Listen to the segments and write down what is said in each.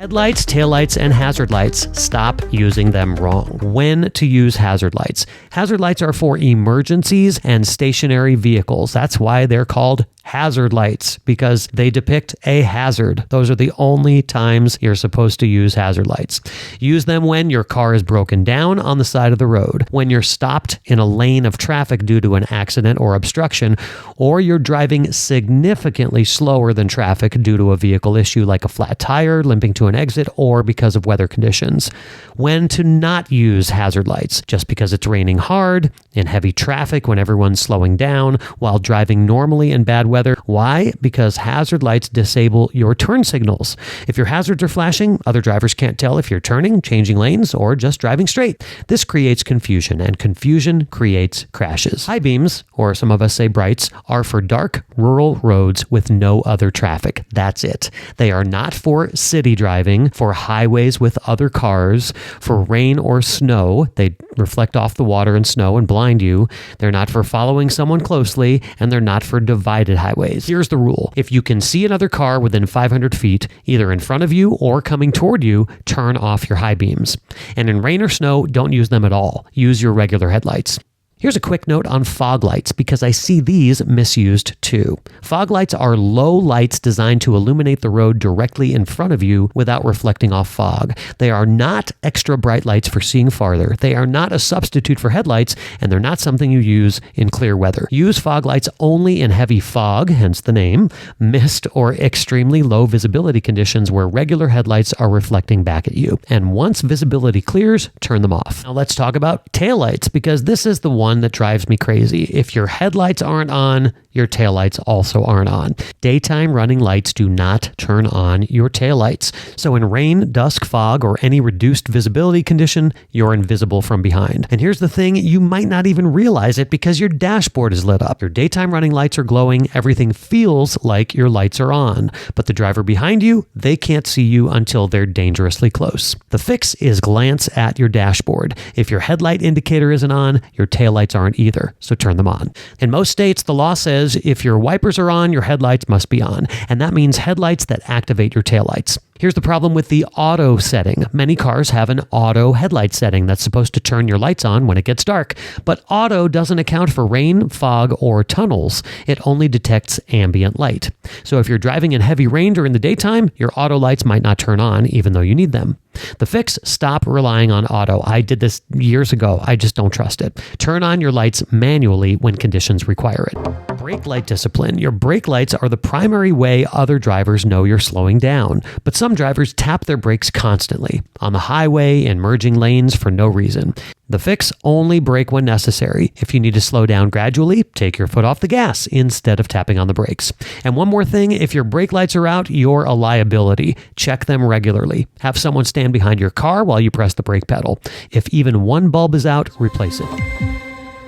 Headlights, taillights, and hazard lights. Stop using them wrong. When to use hazard lights. Hazard lights are for emergencies and stationary vehicles. That's why they're called hazard lights, because they depict a hazard. Those are the only times you're supposed to use hazard lights. Use them when your car is broken down on the side of the road, when you're stopped in a lane of traffic due to an accident or obstruction, or you're driving significantly slower than traffic due to a vehicle issue like a flat tire, limping to an exit, or because of weather conditions. When to not use hazard lights. Just because it's raining hard, in heavy traffic when everyone's slowing down, while driving normally in bad weather. Why? Because hazard lights disable your turn signals. If your hazards are flashing, other drivers can't tell if you're turning, changing lanes, or just driving straight. This creates confusion, and confusion creates crashes. High beams, or some of us say brights, are for dark, rural roads with no other traffic. That's it. They are not for city driving, for highways with other cars, for rain or snow. They reflect off the water and snow and blind you. They're not for following someone closely, and they're not for divided highways. Here's the rule. If you can see another car within 500 feet, either in front of you or coming toward you, turn off your high beams. And in rain or snow, don't use them at all. Use your regular headlights. Here's a quick note on fog lights, because I see these misused too. Fog lights are low lights designed to illuminate the road directly in front of you without reflecting off fog. They are not extra bright lights for seeing farther. They are not a substitute for headlights, and they're not something you use in clear weather. Use fog lights only in heavy fog, hence the name, mist, or extremely low visibility conditions where regular headlights are reflecting back at you. And once visibility clears, turn them off. Now let's talk about taillights, because this is the one that drives me crazy. If your headlights aren't on, your taillights also aren't on. Daytime running lights do not turn on your taillights. So in rain, dusk, fog, or any reduced visibility condition, you're invisible from behind. And here's the thing, you might not even realize it because your dashboard is lit up. Your daytime running lights are glowing. Everything feels like your lights are on. But the driver behind you, they can't see you until they're dangerously close. The fix is glance at your dashboard. If your headlight indicator isn't on, your taillights aren't either, so turn them on. In most states, the law says if your wipers are on, your headlights must be on, and that means headlights that activate your taillights. Here's the problem with the auto setting. Many cars have an auto headlight setting that's supposed to turn your lights on when it gets dark, but auto doesn't account for rain, fog, or tunnels. It only detects ambient light. So if you're driving in heavy rain during the daytime, your auto lights might not turn on even though you need them. The fix, stop relying on auto. I did this years ago. I just don't trust it. Turn on your lights manually when conditions require it. Brake light discipline. Your brake lights are the primary way other drivers know you're slowing down, but some drivers tap their brakes constantly on the highway and merging lanes for no reason. The fix, only brake when necessary. If you need to slow down gradually, take your foot off the gas instead of tapping on the brakes. And one more thing, if your brake lights are out, you're a liability. Check them regularly. Have someone stand behind your car while you press the brake pedal. If even one bulb is out, replace it.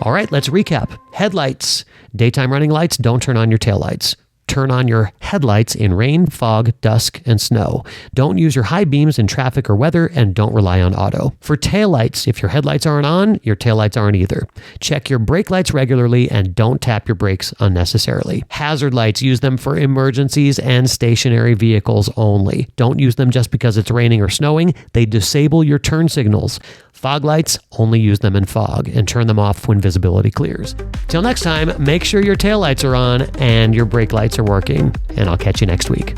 All right, let's recap. Headlights. Daytime running lights, don't turn on your taillights. Turn on your headlights in rain, fog, dusk, and snow. Don't use your high beams in traffic or weather, and don't rely on auto. For taillights, if your headlights aren't on, your taillights aren't either. Check your brake lights regularly and don't tap your brakes unnecessarily. Hazard lights, use them for emergencies and stationary vehicles only. Don't use them just because it's raining or snowing. They disable your turn signals. Fog lights, only use them in fog and turn them off when visibility clears. Till next time, make sure your taillights are on and your brake lights are working, and I'll catch you next week.